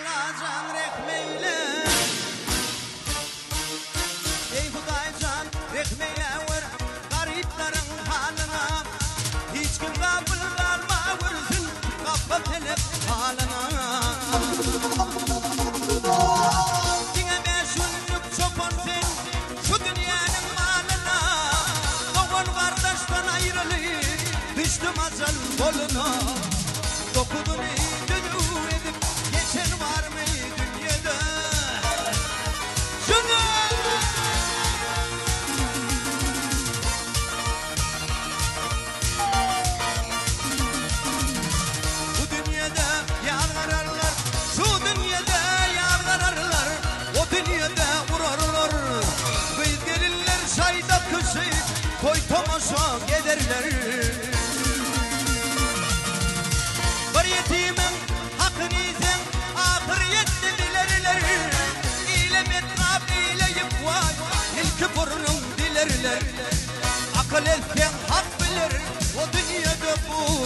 Allah can rekmeyle. Ey Huday can rekmeyle ver gariplerin halına. Hiç kim kabul verme versin kapat hele halına. Dine meşhurluk çoban sen şu dünyanın malına. Doğan kardeşten ayrılır düştüm acel boluna. Dokudun dönü edip geçen var mı dünyada? Şunu! Bu dünyada yalvarırlar, şu dünyada yalvarırlar, o dünyada vurarlar. Kız gelirler çayda kışıp, toy tomaşa giderler. Bir yetimin hakkını sen ahirette bilirler. İlemet kabileyip var, ilki burnum dilerler. Akıl etken hak bilir, o dünyada bu